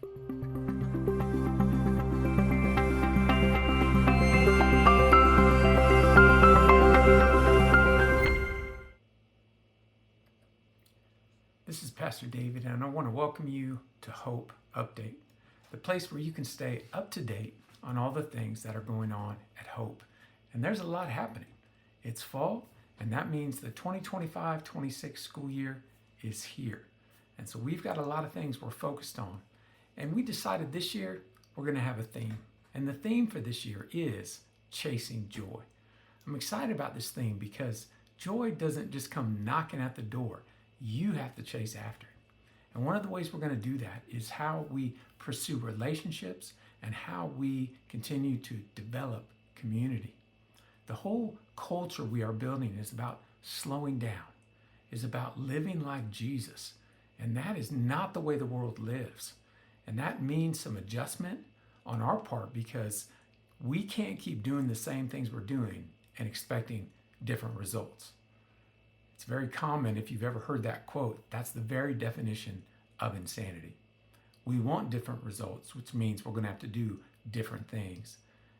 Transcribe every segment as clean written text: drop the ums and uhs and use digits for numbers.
This is Pastor David, and I want to welcome you to Hope Update, the place where you can stay up to date on all the things that are going on at Hope. And there's a lot happening. It's fall, and that means the 2025-26 school year is here. And so we've got a lot of things we're focused on. And we decided this year we're going to have a theme. And the theme for this year is chasing joy. I'm excited about this theme because joy doesn't just come knocking at the door. You have to chase after it. And one of the ways we're going to do that is how we pursue relationships and how we continue to develop community. The whole culture we are building is about slowing down, is about living like Jesus. And that is not the way the world lives. And that means some adjustment on our part because we can't keep doing the same things we're doing and expecting different results. It's very common, if you've ever heard that quote, that's the very definition of insanity. We want different results, which means we're going to have to do different things.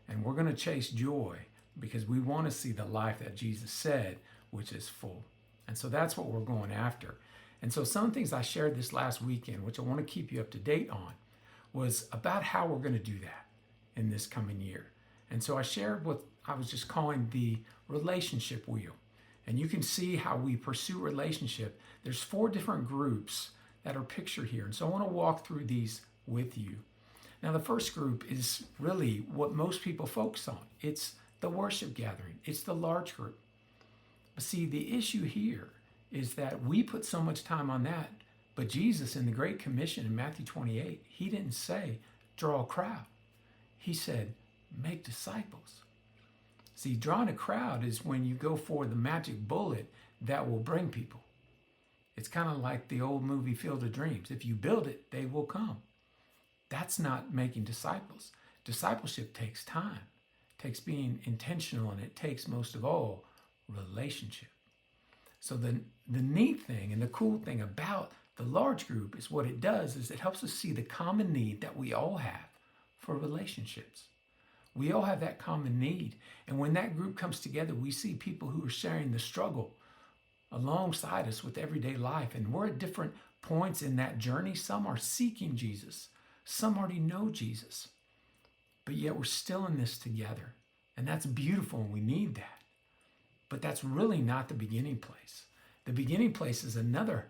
And we're going to chase joy because we want to see the life that Jesus said, which is full. And so that's what we're going after. And so some things I shared this last weekend, which I want to keep you up to date on, was about how we're going to do that in this coming year. And so I shared what I was just calling the relationship wheel. And you can see how we pursue relationship. There's 4 different groups that are pictured here. And so I want to walk through these with you. Now, the first group is really what most people focus on. It's the worship gathering. It's the large group. But see, the issue here is that we put so much time on that. But Jesus in the Great Commission in Matthew 28, he didn't say, draw a crowd. He said, make disciples. See, drawing a crowd is when you go for the magic bullet that will bring people. It's kind of like the old movie Field of Dreams. If you build it, they will come. That's not making disciples. Discipleship takes time. It takes being intentional, and it takes, most of all, relationship. So the neat thing and the cool thing about the large group is what it does is it helps us see the common need that we all have for relationships. We all have that common need. And when that group comes together, we see people who are sharing the struggle alongside us with everyday life. And we're at different points in that journey. Some are seeking Jesus. Some already know Jesus. But yet we're still in this together. And that's beautiful, and we need that. But that's really not the beginning place. The beginning place is another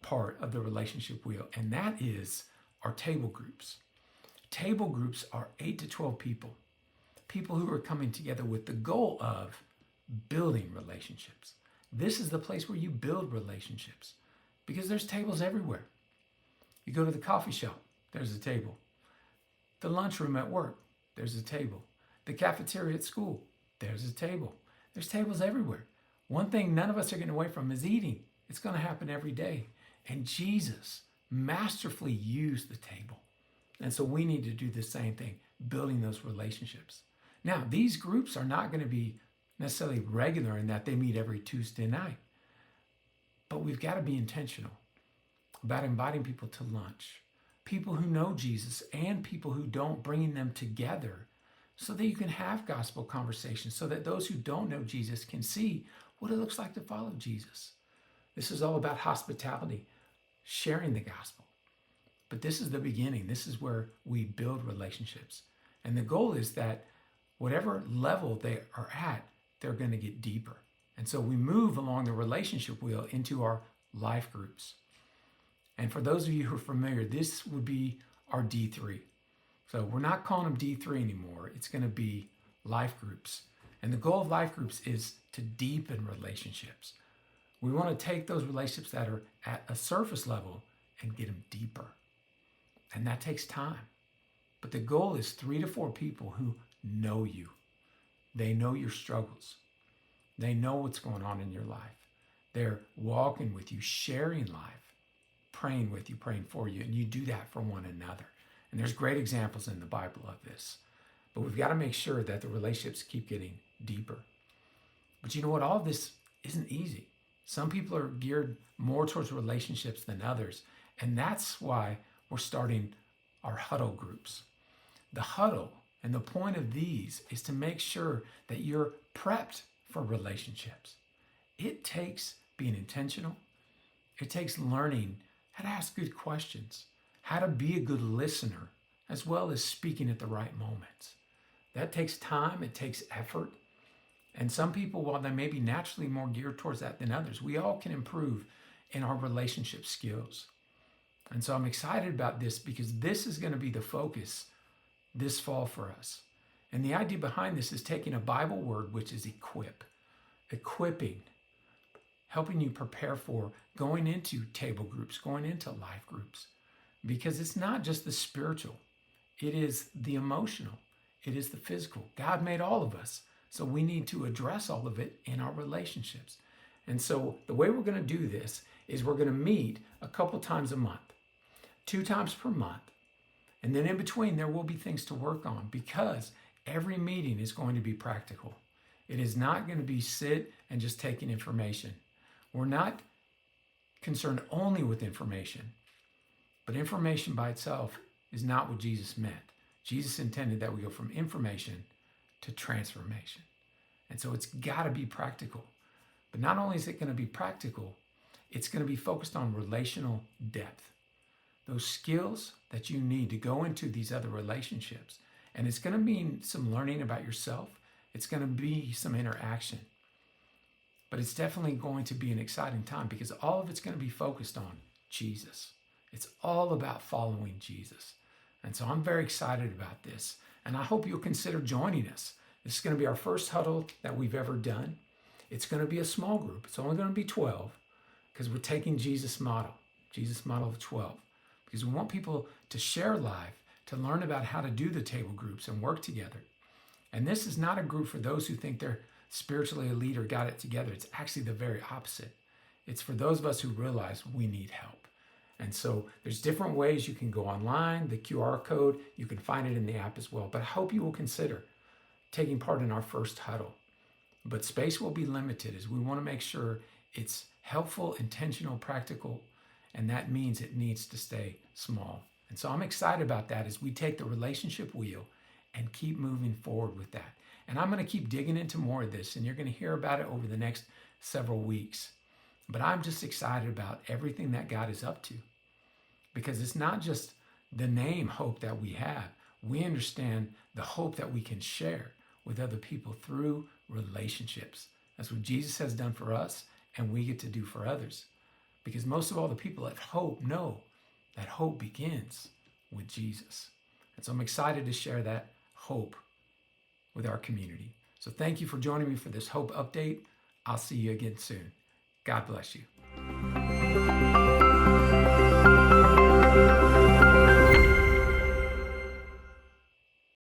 part of the relationship wheel, and that is our table groups. Table groups are 8 to 12 people. People who are coming together with the goal of building relationships. This is the place where you build relationships because there's tables everywhere. You go to the coffee shop, there's a table. The lunchroom at work, there's a table. The cafeteria at school, there's a table. There's tables everywhere. One thing none of us are getting away from is eating. It's going to happen every day. And Jesus masterfully used the table. And so we need to do the same thing, building those relationships. Now, these groups are not going to be necessarily regular in that they meet every Tuesday night. But we've got to be intentional about inviting people to lunch. People who know Jesus and people who don't, bringing them together so that you can have gospel conversations, so that those who don't know Jesus can see what it looks like to follow Jesus. This is all about hospitality, sharing the gospel. But this is the beginning. This is where we build relationships. And the goal is that whatever level they are at, they're going to get deeper. And so we move along the relationship wheel into our life groups. And for those of you who are familiar, this would be our D3. So we're not calling them D3 anymore. It's going to be life groups. And the goal of life groups is to deepen relationships. We want to take those relationships that are at a surface level and get them deeper. And that takes time. But the goal is 3 to 4 people who know you. They know your struggles. They know what's going on in your life. They're walking with you, sharing life, praying with you, praying for you. And you do that for one another. And there's great examples in the Bible of this. But we've got to make sure that the relationships keep getting deeper. But you know what? All of this isn't easy. Some people are geared more towards relationships than others. And that's why we're starting are huddle groups. The huddle and the point of these is to make sure that you're prepped for relationships. It takes being intentional. It takes learning how to ask good questions, how to be a good listener, as well as speaking at the right moments. That takes time, it takes effort. And some people, while they may be naturally more geared towards that than others, we all can improve in our relationship skills. And so I'm excited about this because this is going to be the focus this fall for us. And the idea behind this is taking a Bible word, which is equipping, helping you prepare for going into table groups, going into life groups. Because it's not just the spiritual, it is the emotional, it is the physical. God made all of us, so we need to address all of it in our relationships. And so the way we're going to do this is we're going to meet a couple times a month, 2 times per month. And then in between, there will be things to work on because every meeting is going to be practical. It is not going to be sit and just taking information. We're not concerned only with information, but information by itself is not what Jesus meant. Jesus intended that we go from information to transformation. And so it's got to be practical. But not only is it going to be practical, it's going to be focused on relational depth. Those skills that you need to go into these other relationships. And it's going to mean some learning about yourself. It's going to be some interaction. But it's definitely going to be an exciting time because all of it's going to be focused on Jesus. It's all about following Jesus. And so I'm very excited about this. And I hope you'll consider joining us. This is going to be our first huddle that we've ever done. It's going to be a small group. It's only going to be 12 because we're taking Jesus' model of 12. Because we want people to share life, to learn about how to do the table groups and work together. And this is not a group for those who think they're spiritually elite or got it together. It's actually the very opposite. It's for those of us who realize we need help. And so there's different ways you can go online, the QR code, you can find it in the app as well. But I hope you will consider taking part in our first huddle. But space will be limited as we want to make sure it's helpful, intentional, practical, and that means it needs to stay small. And so I'm excited about that as we take the relationship wheel and keep moving forward with that. And I'm going to keep digging into more of this, and you're going to hear about it over the next several weeks. But I'm just excited about everything that God is up to. Because it's not just the name hope that we have. We understand the hope that we can share with other people through relationships. That's what Jesus has done for us, and we get to do for others. Because most of all, the people at Hope know that hope begins with Jesus. And so I'm excited to share that hope with our community. So thank you for joining me for this Hope Update. I'll see you again soon. God bless you.